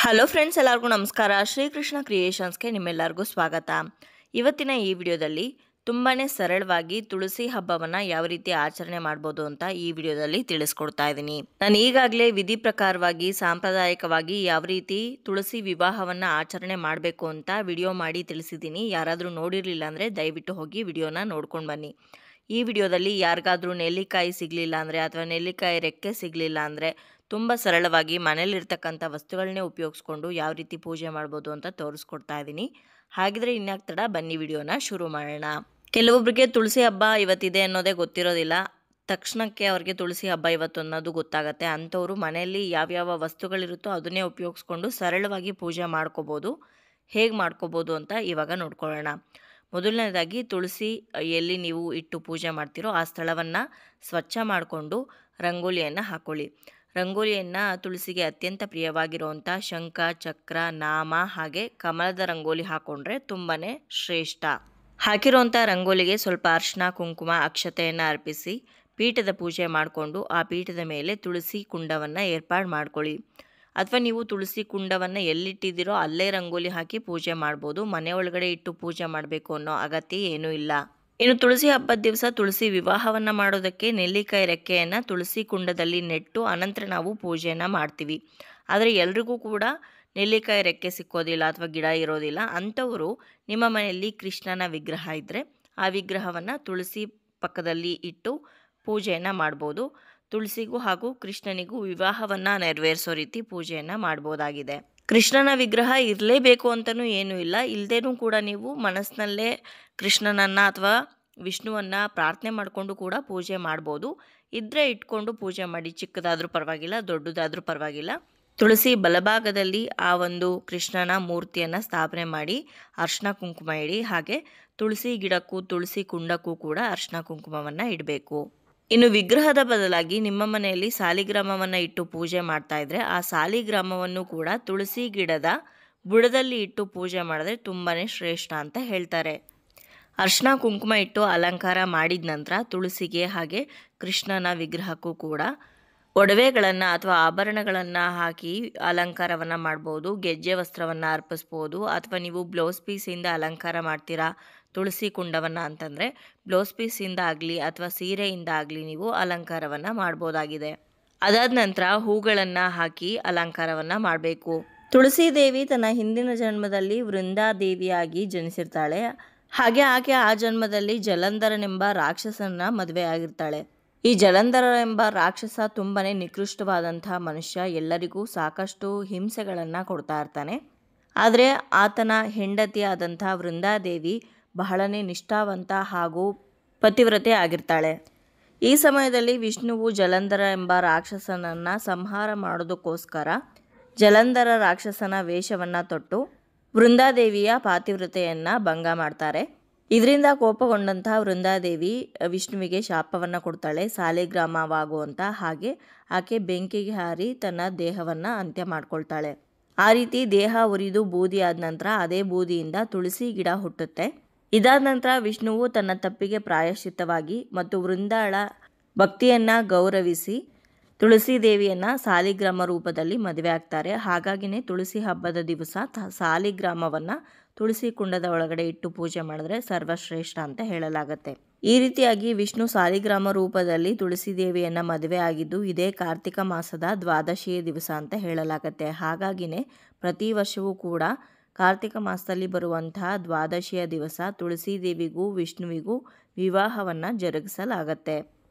Hello friends, ಎಲ್ಲರಿಗೂ ನಮಸ್ಕಾರ. ಶ್ರೀಕೃಷ್ಣ ಕ್ರಿಯೇಷನ್ಸ್ಗೆ ನಿಮ್ಮೆಲ್ಲರಿಗೂ ಸ್ವಾಗತ. ಇವತ್ತಿನ ಈ ವಿಡಿಯೋದಲ್ಲಿ ತುಂಬಾ ಸರಳವಾಗಿ ತುಳಸಿ ಹಬ್ಬವನ್ನು ಯಾವ ರೀತಿ ಆಚರಣೆ ಮಾಡ್ಬೋದು ಅಂತ ಈ ವಿಡಿಯೋದಲ್ಲಿ ತಿಳಿಸ್ಕೊಡ್ತಾ ಇದ್ದೀನಿ. ನಾನು ಈಗಾಗಲೇ ವಿಧಿ ಪ್ರಕಾರವಾಗಿ ಸಾಂಪ್ರದಾಯಿಕವಾಗಿ ಯಾವ ರೀತಿ ತುಳಸಿ ವಿವಾಹವನ್ನು ಆಚರಣೆ ಮಾಡಬೇಕು ಅಂತ ವಿಡಿಯೋ ಮಾಡಿ ತಿಳಿಸಿದ್ದೀನಿ. ಯಾರಾದರೂ ನೋಡಿರಲಿಲ್ಲ ಅಂದರೆ ದಯವಿಟ್ಟು ಹೋಗಿ ವಿಡಿಯೋನ ನೋಡ್ಕೊಂಡು ಬನ್ನಿ. ಈ ವಿಡಿಯೋದಲ್ಲಿ ಯಾರಿಗಾದ್ರೂ ನೆಲ್ಲಿಕಾಯಿ ಸಿಗಲಿಲ್ಲ ಅಂದರೆ ಅಥವಾ ನೆಲ್ಲಿಕಾಯಿ ರೆಕ್ಕೆ ಸಿಗಲಿಲ್ಲ ಅಂದರೆ ತುಂಬ ಸರಳವಾಗಿ ಮನೇಲಿರ್ತಕ್ಕಂಥ ವಸ್ತುಗಳನ್ನೇ ಉಪಯೋಗಿಸ್ಕೊಂಡು ಯಾವ ರೀತಿ ಪೂಜೆ ಮಾಡ್ಬೋದು ಅಂತ ತೋರಿಸ್ಕೊಡ್ತಾ ಇದ್ದೀನಿ. ಹಾಗಿದ್ರೆ ಇನ್ಯಾಕೆ ತಡ, ಬನ್ನಿ ವಿಡಿಯೋನ ಶುರು ಮಾಡೋಣ. ಕೆಲವೊಬ್ಬರಿಗೆ ತುಳಸಿ ಹಬ್ಬ ಇವತ್ತಿದೆ ಅನ್ನೋದೇ ಗೊತ್ತಿರೋದಿಲ್ಲ. ತಕ್ಷಣಕ್ಕೆ ಅವ್ರಿಗೆ ತುಳಸಿ ಹಬ್ಬ ಇವತ್ತು ಅನ್ನೋದು ಗೊತ್ತಾಗುತ್ತೆ. ಅಂಥವ್ರು ಮನೆಯಲ್ಲಿ ಯಾವ್ಯಾವ ವಸ್ತುಗಳಿರುತ್ತೋ ಅದನ್ನೇ ಉಪಯೋಗಿಸ್ಕೊಂಡು ಸರಳವಾಗಿ ಪೂಜೆ ಮಾಡ್ಕೋಬೋದು. ಹೇಗೆ ಮಾಡ್ಕೋಬೋದು ಅಂತ ಇವಾಗ ನೋಡ್ಕೊಳ್ಳೋಣ. ಮೊದಲನೇದಾಗಿ ತುಳಸಿ ಎಲ್ಲಿ ನೀವು ಇಟ್ಟು ಪೂಜೆ ಮಾಡ್ತೀರೋ ಆ ಸ್ಥಳವನ್ನು ಸ್ವಚ್ಛ ಮಾಡಿಕೊಂಡು ರಂಗೋಲಿಯನ್ನು ಹಾಕ್ಕೊಳ್ಳಿ. ರಂಗೋಲಿಯನ್ನು ತುಳಸಿಗೆ ಅತ್ಯಂತ ಪ್ರಿಯವಾಗಿರುವಂಥ ಶಂಖ, ಚಕ್ರ, ನಾಮ ಹಾಗೆ ಕಮಲದ ರಂಗೋಲಿ ಹಾಕ್ಕೊಂಡ್ರೆ ತುಂಬಾ ಶ್ರೇಷ್ಠ. ಹಾಕಿರೋಂಥ ರಂಗೋಲಿಗೆ ಸ್ವಲ್ಪ ಅರಿಶಿನ, ಕುಂಕುಮ, ಅಕ್ಷತೆಯನ್ನು ಅರ್ಪಿಸಿ ಪೀಠದ ಪೂಜೆ ಮಾಡಿಕೊಂಡು ಆ ಪೀಠದ ಮೇಲೆ ತುಳಸಿ ಕುಂಡವನ್ನು ಏರ್ಪಾಡು ಮಾಡ್ಕೊಳ್ಳಿ. ಅಥವಾ ನೀವು ತುಳಸಿ ಕುಂಡವನ್ನು ಎಲ್ಲಿಟ್ಟಿದ್ದೀರೋ ಅಲ್ಲೇ ರಂಗೋಲಿ ಹಾಕಿ ಪೂಜೆ ಮಾಡ್ಬೋದು. ಮನೆ ಒಳಗಡೆ ಇಟ್ಟು ಪೂಜೆ ಮಾಡಬೇಕು ಅನ್ನೋ ಅಗತ್ಯ ಏನೂ ಇಲ್ಲ. ಇನ್ನು ತುಳಸಿ ಹಬ್ಬದ ದಿವಸ ತುಳಸಿ ವಿವಾಹವನ್ನು ಮಾಡೋದಕ್ಕೆ ನೆಲ್ಲಿಕಾಯಿ ರೆಕ್ಕೆಯನ್ನು ತುಳಸಿ ಕುಂಡದಲ್ಲಿ ನೆಟ್ಟು ಅನಂತರ ನಾವು ಪೂಜೆಯನ್ನು ಮಾಡ್ತೀವಿ. ಆದರೆ ಎಲ್ರಿಗೂ ಕೂಡ ನೆಲ್ಲಿಕಾಯಿ ರೆಕ್ಕೆ ಸಿಕ್ಕೋದಿಲ್ಲ ಅಥವಾ ಗಿಡ ಇರೋದಿಲ್ಲ. ಅಂಥವರು ನಿಮ್ಮ ಮನೆಯಲ್ಲಿ ಕೃಷ್ಣನ ವಿಗ್ರಹ ಇದ್ದರೆ ಆ ವಿಗ್ರಹವನ್ನು ತುಳಸಿ ಪಕ್ಕದಲ್ಲಿ ಇಟ್ಟು ಪೂಜೆಯನ್ನು ಮಾಡ್ಬೋದು. ತುಳಸಿಗೂ ಹಾಗೂ ಕೃಷ್ಣನಿಗೂ ವಿವಾಹವನ್ನು ನೆರವೇರಿಸೋ ರೀತಿ ಪೂಜೆಯನ್ನು ಮಾಡ್ಬೋದಾಗಿದೆ. ಕೃಷ್ಣನ ವಿಗ್ರಹ ಇರಲೇಬೇಕು ಅಂತಲೂ ಏನೂ ಇಲ್ಲ. ಇಲ್ಲದೇನೂ ಕೂಡ ನೀವು ಮನಸ್ಸಿನಲ್ಲೇ ಕೃಷ್ಣನನ್ನು ಅಥವಾ ವಿಷ್ಣುವನ್ನು ಪ್ರಾರ್ಥನೆ ಮಾಡಿಕೊಂಡು ಕೂಡ ಪೂಜೆ ಮಾಡ್ಬೋದು. ಇದ್ದರೆ ಇಟ್ಕೊಂಡು ಪೂಜೆ ಮಾಡಿ, ಚಿಕ್ಕದಾದರೂ ಪರವಾಗಿಲ್ಲ, ದೊಡ್ಡದಾದರೂ ಪರವಾಗಿಲ್ಲ. ತುಳಸಿ ಬಲಭಾಗದಲ್ಲಿ ಆ ಒಂದು ಕೃಷ್ಣನ ಮೂರ್ತಿಯನ್ನು ಸ್ಥಾಪನೆ ಮಾಡಿ ಅರಿಶಿನ ಕುಂಕುಮ ಇಡಿ. ಹಾಗೆ ತುಳಸಿ ಗಿಡಕ್ಕೂ ತುಳಸಿ ಕುಂಡಕ್ಕೂ ಕೂಡ ಅರಿಶಿನ ಕುಂಕುಮವನ್ನು ಇಡಬೇಕು. ಇನ್ನು ವಿಗ್ರಹದ ಬದಲಾಗಿ ನಿಮ್ಮ ಮನೆಯಲ್ಲಿ ಸಾಲಿಗ್ರಾಮವನ್ನು ಇಟ್ಟು ಪೂಜೆ ಮಾಡ್ತಾ ಇದ್ರೆ ಆ ಸಾಲಿಗ್ರಾಮವನ್ನು ಕೂಡ ತುಳಸಿ ಗಿಡದ ಬುಡದಲ್ಲಿ ಇಟ್ಟು ಪೂಜೆ ಮಾಡಿದ್ರೆ ತುಂಬಾ ಶ್ರೇಷ್ಠ ಅಂತ ಹೇಳ್ತಾರೆ. ಅರಿಶಿನ ಕುಂಕುಮ ಇಟ್ಟು ಅಲಂಕಾರ ಮಾಡಿದ ನಂತರ ತುಳಸಿಗೆ ಹಾಗೆ ಕೃಷ್ಣನ ವಿಗ್ರಹಕ್ಕೂ ಕೂಡ ಒಡವೆಗಳನ್ನು ಅಥವಾ ಆಭರಣಗಳನ್ನು ಹಾಕಿ ಅಲಂಕಾರವನ್ನು ಮಾಡ್ಬೋದು. ಗೆಜ್ಜೆ ವಸ್ತ್ರವನ್ನು ಅರ್ಪಿಸ್ಬೋದು. ಅಥವಾ ನೀವು ಬ್ಲೌಸ್ ಪೀಸಿಂದ ಅಲಂಕಾರ ಮಾಡ್ತೀರಾ ತುಳಸಿ ಕುಂಡವನ್ನು ಅಂತಂದರೆ ಬ್ಲೌಸ್ ಪೀಸಿಂದ ಆಗಲಿ ಅಥವಾ ಸೀರೆಯಿಂದ ಆಗಲಿ ನೀವು ಅಲಂಕಾರವನ್ನು ಮಾಡ್ಬೋದಾಗಿದೆ. ಅದಾದ ನಂತರ ಹೂಗಳನ್ನು ಹಾಕಿ ಅಲಂಕಾರವನ್ನು ಮಾಡಬೇಕು. ತುಳಸಿ ದೇವಿ ತನ್ನ ಹಿಂದಿನ ಜನ್ಮದಲ್ಲಿ ವೃಂದಾದೇವಿಯಾಗಿ ಜನಿಸಿರ್ತಾಳೆ. ಹಾಗೆ ಆಕೆ ಆ ಜನ್ಮದಲ್ಲಿ ಜಲಂಧರನೆಂಬ ರಾಕ್ಷಸನ ಮದುವೆ ಆಗಿರ್ತಾಳೆ. ಈ ಜಲಂಧರ ಎಂಬ ರಾಕ್ಷಸ ತುಂಬಾ ನಿಕೃಷ್ಟವಾದಂಥ ಮನುಷ್ಯ. ಎಲ್ಲರಿಗೂ ಸಾಕಷ್ಟು ಹಿಂಸೆಗಳನ್ನು ಕೊಡ್ತಾ ಇರ್ತಾನೆ. ಆದರೆ ಆತನ ಹೆಂಡತಿ ಆದಂಥ ವೃಂದಾದೇವಿ ಬಹಳನೇ ನಿಷ್ಠಾವಂತ ಹಾಗೂ ಪತಿವ್ರತೆ ಆಗಿರ್ತಾಳೆ. ಈ ಸಮಯದಲ್ಲಿ ವಿಷ್ಣುವು ಜಲಂಧರ ಎಂಬ ರಾಕ್ಷಸನನ್ನು ಸಂಹಾರ ಮಾಡೋದಕ್ಕೋಸ್ಕರ ಜಲಂಧರ ರಾಕ್ಷಸನ ವೇಷವನ್ನು ತೊಟ್ಟು ವೃಂದಾದೇವಿಯ ಪಾತಿವ್ರತೆಯನ್ನು ಭಂಗ ಮಾಡ್ತಾರೆ. ಇದರಿಂದ ಕೋಪಗೊಂಡಂಥ ವೃಂದಾದೇವಿ ವಿಷ್ಣುವಿಗೆ ಶಾಪವನ್ನು ಕೊಡ್ತಾಳೆ, ಸಾಲಿಗ್ರಾಮವಾಗುವಂಥ ಹಾಗೆ ಆಕೆ ಬೆಂಕಿಗೆ ಹಾರಿ ತನ್ನ ದೇಹವನ್ನು ಅಂತ್ಯ ಮಾಡ್ಕೊಳ್ತಾಳೆ. ಆ ರೀತಿ ದೇಹ ಉರಿದು ಬೂದಿ ಆದ ನಂತರ ಅದೇ ಬೂದಿಯಿಂದ ತುಳಸಿ ಗಿಡ ಹುಟ್ಟುತ್ತೆ. ಇದಾದ ನಂತರ ವಿಷ್ಣುವು ತನ್ನ ತಪ್ಪಿಗೆ ಪ್ರಾಯಶ್ಚಿತ್ತವಾಗಿ ಮತ್ತು ವೃಂದಾಳ ಭಕ್ತಿಯನ್ನು ಗೌರವಿಸಿ ತುಳಸಿ ದೇವಿಯನ್ನು ಸಾಲಿಗ್ರಾಮ ರೂಪದಲ್ಲಿ ಮದುವೆ ಆಗ್ತಾರೆ. ಹಾಗಾಗಿನೇ ತುಳಸಿ ಹಬ್ಬದ ದಿವಸ ಸಾಲಿಗ್ರಾಮವನ್ನು ತುಳಸಿ ಕುಂಡದ ಒಳಗಡೆ ಇಟ್ಟು ಪೂಜೆ ಮಾಡಿದ್ರೆ ಸರ್ವಶ್ರೇಷ್ಠ ಅಂತ ಹೇಳಲಾಗತ್ತೆ. ಈ ರೀತಿಯಾಗಿ ವಿಷ್ಣು ಸಾಲಿಗ್ರಾಮ ರೂಪದಲ್ಲಿ ತುಳಸಿ ದೇವಿಯನ್ನು ಮದುವೆ ಆಗಿದ್ದು ಇದೇ ಕಾರ್ತಿಕ ಮಾಸದ ದ್ವಾದಶಿಯ ದಿವಸ ಅಂತ ಹೇಳಲಾಗತ್ತೆ. ಹಾಗಾಗಿನೇ ಪ್ರತಿ ವರ್ಷವೂ ಕೂಡ ಕಾರ್ತಿಕ ಮಾಸದಲ್ಲಿ ಬರುವಂತಹ ದ್ವಾದಶಿಯ ದಿವಸ ತುಳಸಿ ದೇವಿಗೂ ವಿಷ್ಣುವಿಗೂ ವಿವಾಹವನ್ನು ಜರುಗಿಸಲಾಗತ್ತೆ.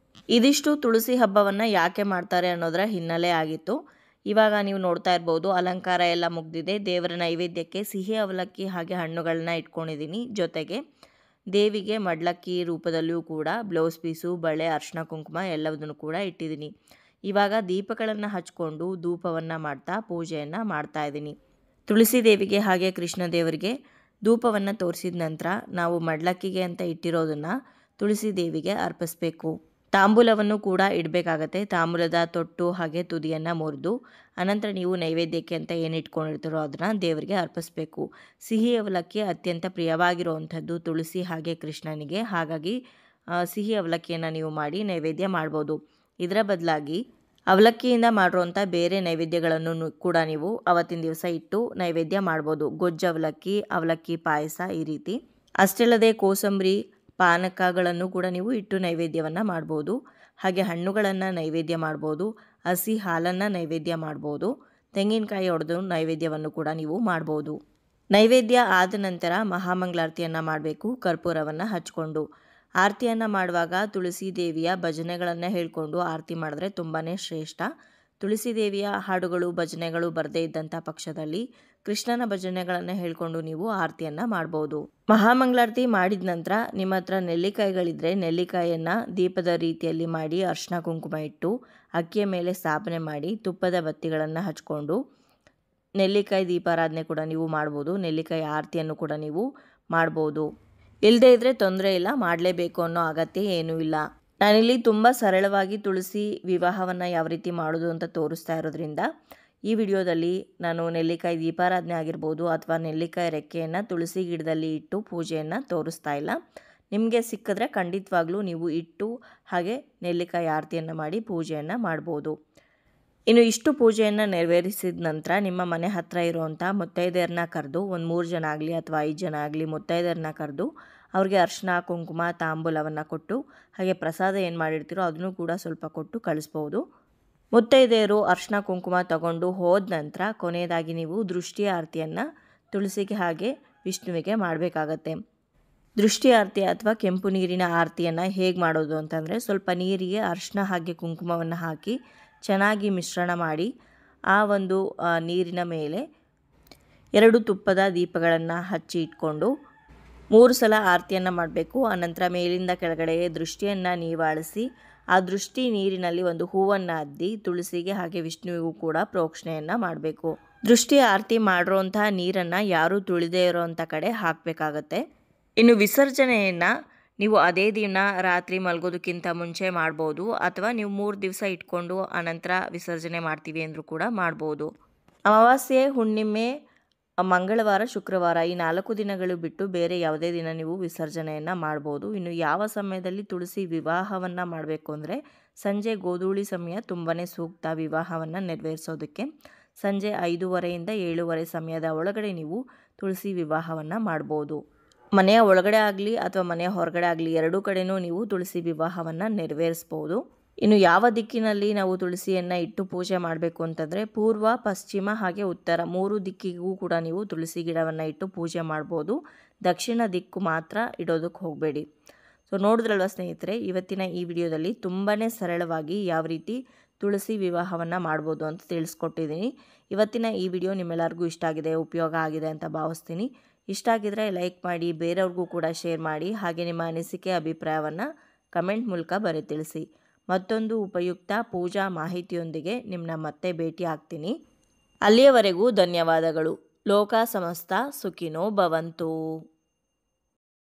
ಇದಿಷ್ಟು ತುಳಸಿ ಹಬ್ಬವನ್ನು ಯಾಕೆ ಮಾಡ್ತಾರೆ ಅನ್ನೋದರ ಹಿನ್ನೆಲೆ ಆಗಿತ್ತು. ಇವಾಗ ನೀವು ನೋಡ್ತಾ ಇರ್ಬೋದು, ಅಲಂಕಾರ ಎಲ್ಲ ಮುಗ್ದಿದೆ. ದೇವರ ನೈವೇದ್ಯಕ್ಕೆ ಸಿಹಿ ಅವಲಕ್ಕಿ ಹಾಗೆ ಹಣ್ಣುಗಳನ್ನ ಇಟ್ಕೊಂಡಿದ್ದೀನಿ. ಜೊತೆಗೆ ದೇವಿಗೆ ಮಡ್ಲಕ್ಕಿ ರೂಪದಲ್ಲಿಯೂ ಕೂಡ ಬ್ಲೌಸ್ ಪೀಸು, ಬಳೆ, ಅರಿಶಿನ ಕುಂಕುಮ ಎಲ್ಲದನ್ನು ಕೂಡ ಇಟ್ಟಿದ್ದೀನಿ. ಇವಾಗ ದೀಪಗಳನ್ನು ಹಚ್ಕೊಂಡು ಧೂಪವನ್ನು ಮಾಡ್ತಾ ಪೂಜೆಯನ್ನು ಮಾಡ್ತಾ ಇದ್ದೀನಿ. ತುಳಸಿ ದೇವಿಗೆ ಹಾಗೆ ಕೃಷ್ಣ ದೇವರಿಗೆ ಧೂಪವನ್ನು ತೋರಿಸಿದ ನಂತರ ನಾವು ಮಡ್ಲಕ್ಕಿಗೆ ಅಂತ ಇಟ್ಟಿರೋದನ್ನು ತುಳಸಿ ದೇವಿಗೆ ಅರ್ಪಿಸಬೇಕು. ತಾಂಬೂಲವನ್ನು ಕೂಡ ಇಡಬೇಕಾಗತ್ತೆ. ತಾಂಬೂಲದ ತೊಟ್ಟು ಹಾಗೆ ತುದಿಯನ್ನು ಮುರಿದು ಅನಂತರ ನೀವು ನೈವೇದ್ಯಕ್ಕೆ ಅಂತ ಏನು ಇಟ್ಕೊಂಡಿರ್ತೀರೋ ಅದನ್ನು ದೇವರಿಗೆ ಅರ್ಪಿಸಬೇಕು. ಸಿಹಿ ಅವಲಕ್ಕಿ ಅತ್ಯಂತ ಪ್ರಿಯವಾಗಿರುವಂಥದ್ದು ತುಳಸಿ ಹಾಗೆ ಕೃಷ್ಣನಿಗೆ. ಹಾಗಾಗಿ ಸಿಹಿ ಅವಲಕ್ಕಿಯನ್ನು ನೀವು ಮಾಡಿ ನೈವೇದ್ಯ ಮಾಡ್ಬೋದು. ಇದರ ಬದಲಾಗಿ ಅವಲಕ್ಕಿಯಿಂದ ಮಾಡಿರುವಂಥ ಬೇರೆ ನೈವೇದ್ಯಗಳನ್ನು ಕೂಡ ನೀವು ಅವತ್ತಿನ ದಿವಸ ಇಟ್ಟು ನೈವೇದ್ಯ ಮಾಡ್ಬೋದು. ಗೊಜ್ಜು ಅವಲಕ್ಕಿ, ಅವಲಕ್ಕಿ ಪಾಯಸ ಈ ರೀತಿ. ಅಷ್ಟೇ ಅಲ್ಲದೆ ಕೋಸಂಬರಿ, ಪಾನಕಗಳನ್ನು ಕೂಡ ನೀವು ಇಟ್ಟು ನೈವೇದ್ಯವನ್ನು ಮಾಡ್ಬೋದು. ಹಾಗೆ ಹಣ್ಣುಗಳನ್ನು ನೈವೇದ್ಯ ಮಾಡ್ಬೋದು, ಹಸಿ ಹಾಲನ್ನು ನೈವೇದ್ಯ ಮಾಡ್ಬೋದು, ತೆಂಗಿನಕಾಯಿ ಒಡೆದು ನೈವೇದ್ಯವನ್ನು ಕೂಡ ನೀವು ಮಾಡ್ಬೋದು. ನೈವೇದ್ಯ ಆದ ನಂತರ ಮಹಾಮಂಗಳಾರತಿಯನ್ನು ಮಾಡಬೇಕು ಕರ್ಪೂರವನ್ನು ಹಚ್ಕೊಂಡು. ಆರತಿಯನ್ನು ಮಾಡುವಾಗ ತುಳಸಿ ದೇವಿಯ ಭಜನೆಗಳನ್ನು ಹೇಳಿಕೊಂಡು ಆರತಿ ಮಾಡಿದ್ರೆ ತುಂಬಾ ಶ್ರೇಷ್ಠ. ತುಳಸಿ ದೇವಿಯ ಹಾಡುಗಳು ಭಜನೆಗಳು ಬರದೇ ಇದ್ದಂಥ ಪಕ್ಷದಲ್ಲಿ ಕೃಷ್ಣನ ಭಜನೆಗಳನ್ನು ಹೇಳಿಕೊಂಡು ನೀವು ಆರತಿಯನ್ನು ಮಾಡ್ಬೋದು. ಮಹಾಮಂಗಳಾರತಿ ಮಾಡಿದ ನಂತರ ನಿಮ್ಮ ಹತ್ರ ನೆಲ್ಲಿಕಾಯಿಗಳಿದ್ರೆ ನೆಲ್ಲಿಕಾಯಿಯನ್ನು ದೀಪದ ರೀತಿಯಲ್ಲಿ ಮಾಡಿ ಅರಿಶಿನ ಕುಂಕುಮ ಇಟ್ಟು ಅಕ್ಕಿಯ ಮೇಲೆ ಸ್ಥಾಪನೆ ಮಾಡಿ ತುಪ್ಪದ ಬತ್ತಿಗಳನ್ನು ಹಚ್ಕೊಂಡು ನೆಲ್ಲಿಕಾಯಿ ದೀಪಾರಾಧನೆ ಕೂಡ ನೀವು ಮಾಡ್ಬೋದು. ನೆಲ್ಲಿಕಾಯಿ ಆರತಿಯನ್ನು ಕೂಡ ನೀವು ಮಾಡ್ಬೋದು. ಇಲ್ಲದೇ ಇದ್ದರೆ ತೊಂದರೆ ಇಲ್ಲ, ಮಾಡಲೇಬೇಕು ಅನ್ನೋ ಅಗತ್ಯ ಏನೂ ಇಲ್ಲ. ನಾನಿಲ್ಲಿ ತುಂಬ ಸರಳವಾಗಿ ತುಳಸಿ ವಿವಾಹವನ್ನು ಯಾವ ರೀತಿ ಮಾಡೋದು ಅಂತ ತೋರಿಸ್ತಾ ಇರೋದ್ರಿಂದ ಈ ವಿಡಿಯೋದಲ್ಲಿ ನಾನು ನೆಲ್ಲಿಕಾಯಿ ದೀಪಾರಾಧನೆ ಆಗಿರ್ಬೋದು ಅಥವಾ ನೆಲ್ಲಿಕಾಯಿ ರೆಕ್ಕೆಯನ್ನು ತುಳಸಿ ಗಿಡದಲ್ಲಿ ಇಟ್ಟು ಪೂಜೆಯನ್ನು ತೋರಿಸ್ತಾ ಇಲ್ಲ. ನಿಮಗೆ ಸಿಕ್ಕಿದ್ರೆ ಖಂಡಿತವಾಗ್ಲೂ ನೀವು ಇಟ್ಟು ಹಾಗೆ ನೆಲ್ಲಿಕಾಯಿ ಆರತಿಯನ್ನು ಮಾಡಿ ಪೂಜೆಯನ್ನು ಮಾಡ್ಬೋದು. ಇನ್ನು ಇಷ್ಟು ಪೂಜೆಯನ್ನು ನೆರವೇರಿಸಿದ ನಂತರ ನಿಮ್ಮ ಮನೆ ಹತ್ತಿರ ಇರುವಂಥ ಮುತ್ತೈದೆಯರನ್ನ ಕರೆದು, ಒಂದು 3 ಜನ ಆಗಲಿ ಅಥವಾ 5 ಜನ ಆಗಲಿ ಮುತ್ತೈದೆಯರನ್ನ ಕರೆದು ಅವ್ರಿಗೆ ಅರಿಶಿನ ಕುಂಕುಮ ತಾಂಬೂಲವನ್ನು ಕೊಟ್ಟು ಹಾಗೆ ಪ್ರಸಾದ ಏನು ಮಾಡಿರ್ತೀರೋ ಅದನ್ನು ಕೂಡ ಸ್ವಲ್ಪ ಕೊಟ್ಟು ಕಳಿಸ್ಬೋದು. ಮುತ್ತೈದೆಯರು ಅರಿಶಿನ ಕುಂಕುಮ ತಗೊಂಡು ಹೋದ ನಂತರ ಕೊನೆಯದಾಗಿ ನೀವು ದೃಷ್ಟಿ ಆರತಿಯನ್ನು ತುಳಸಿಗೆ ಹಾಗೆ ವಿಷ್ಣುವಿಗೆ ಮಾಡಬೇಕಾಗತ್ತೆ. ದೃಷ್ಟಿ ಆರತಿ ಅಥವಾ ಕೆಂಪು ನೀರಿನ ಆರತಿಯನ್ನು ಹೇಗೆ ಮಾಡೋದು ಅಂತಂದರೆ, ಸ್ವಲ್ಪ ನೀರಿಗೆ ಅರಿಶಿನ ಹಾಗೆ ಕುಂಕುಮವನ್ನು ಹಾಕಿ ಚೆನ್ನಾಗಿ ಮಿಶ್ರಣ ಮಾಡಿ ಆ ಒಂದು ನೀರಿನ ಮೇಲೆ 2 ತುಪ್ಪದ ದೀಪಗಳನ್ನು ಹಚ್ಚಿ ಇಟ್ಕೊಂಡು 3 ಸಲ ಆರತಿಯನ್ನು ಮಾಡಬೇಕು. ಆನಂತರ ಮೇಲಿಂದ ಕೆಳಗಡೆ ದೃಷ್ಟಿಯನ್ನು ನೀವಾಳಿಸಿ ಆ ದೃಷ್ಟಿ ನೀರಿನಲ್ಲಿ ಒಂದು ಹೂವನ್ನು ಅದ್ದಿ ತುಳಸಿಗೆ ಹಾಗೆ ವಿಷ್ಣುವಿಗೂ ಕೂಡ ಪ್ರೋಕ್ಷಣೆಯನ್ನು ಮಾಡಬೇಕು. ದೃಷ್ಟಿ ಆರತಿ ಮಾಡಿರೋಂಥ ನೀರನ್ನು ಯಾರೂ ತುಳಿದೇ ಇರೋವಂಥ ಕಡೆ ಹಾಕಬೇಕಾಗತ್ತೆ. ಇನ್ನು ವಿಸರ್ಜನೆಯನ್ನು ನೀವು ಅದೇ ದಿನ ರಾತ್ರಿ ಮಲಗೋದಕ್ಕಿಂತ ಮುಂಚೆ ಮಾಡ್ಬೋದು, ಅಥವಾ ನೀವು 3 ದಿವಸ ಇಟ್ಕೊಂಡು ಆನಂತರ ವಿಸರ್ಜನೆ ಮಾಡ್ತೀವಿ ಅಂದರೂ ಕೂಡ ಮಾಡ್ಬೋದು. ಅಮಾವಾಸ್ಯೆ, ಹುಣ್ಣಿಮೆ, ಮಂಗಳವಾರ, ಶುಕ್ರವಾರ ಈ 4 ದಿನಗಳು ಬಿಟ್ಟು ಬೇರೆ ಯಾವುದೇ ದಿನ ನೀವು ವಿಸರ್ಜನೆಯನ್ನು ಮಾಡ್ಬೋದು. ಇನ್ನು ಯಾವ ಸಮಯದಲ್ಲಿ ತುಳಸಿ ವಿವಾಹವನ್ನು ಮಾಡಬೇಕು ಅಂದರೆ ಸಂಜೆ ಗೋಧೂಳಿ ಸಮಯ ತುಂಬಾ ಸೂಕ್ತ ವಿವಾಹವನ್ನು ನೆರವೇರಿಸೋದಕ್ಕೆ. ಸಂಜೆ 5:30ಯಿಂದ 7:30 ಸಮಯದ ಒಳಗಡೆ ನೀವು ತುಳಸಿ ವಿವಾಹವನ್ನು ಮಾಡ್ಬೋದು. ಮನೆಯ ಒಳಗಡೆ ಆಗಲಿ ಅಥವಾ ಮನೆಯ ಹೊರಗಡೆ ಆಗಲಿ ಎರಡೂ ಕಡೆಯೂ ನೀವು ತುಳಸಿ ವಿವಾಹವನ್ನು ನೆರವೇರಿಸ್ಬೋದು. ಇನ್ನು ಯಾವ ದಿಕ್ಕಿನಲ್ಲಿ ನಾವು ತುಳಸಿಯನ್ನು ಇಟ್ಟು ಪೂಜೆ ಮಾಡಬೇಕು ಅಂತಂದರೆ ಪೂರ್ವ, ಪಶ್ಚಿಮ ಹಾಗೆ ಉತ್ತರ 3 ದಿಕ್ಕಿಗೂ ಕೂಡ ನೀವು ತುಳಸಿ ಗಿಡವನ್ನು ಇಟ್ಟು ಪೂಜೆ ಮಾಡ್ಬೋದು. ದಕ್ಷಿಣ ದಿಕ್ಕು ಮಾತ್ರ ಇಡೋದಕ್ಕೆ ಹೋಗಬೇಡಿ. ಸೊ ನೋಡಿದ್ರಲ್ವ ಸ್ನೇಹಿತರೆ, ಇವತ್ತಿನ ಈ ವಿಡಿಯೋದಲ್ಲಿ ತುಂಬಾ ಸರಳವಾಗಿ ಯಾವ ರೀತಿ ತುಳಸಿ ವಿವಾಹವನ್ನು ಮಾಡ್ಬೋದು ಅಂತ ತಿಳಿಸ್ಕೊಟ್ಟಿದ್ದೀನಿ. ಇವತ್ತಿನ ಈ ವಿಡಿಯೋ ನಿಮ್ಮೆಲ್ಲರಿಗೂ ಇಷ್ಟ ಆಗಿದೆ, ಉಪಯೋಗ ಆಗಿದೆ ಅಂತ ಭಾವಿಸ್ತೀನಿ. ಇಷ್ಟ ಆಗಿದ್ರೆ ಲೈಕ್ ಮಾಡಿ, ಬೇರೆಯವ್ರಿಗೂ ಕೂಡ ಶೇರ್ ಮಾಡಿ, ಹಾಗೆ ನಿಮ್ಮ ಅನಿಸಿಕೆ ಅಭಿಪ್ರಾಯವನ್ನು ಕಮೆಂಟ್ ಮೂಲಕ ಬರೀ ತಿಳಿಸಿ. ಮತ್ತೊಂದು ಉಪಯುಕ್ತ ಪೂಜಾ ಮಾಹಿತಿಯೊಂದಿಗೆ ನಿಮ್ಮನ್ನ ಮತ್ತೆ ಭೇಟಿ ಆಗ್ತೀನಿ. ಅಲ್ಲಿಯವರೆಗೂ ಧನ್ಯವಾದಗಳು. ಲೋಕ ಸಮಸ್ತ ಸುಖಿನೋ ಭವಂತು.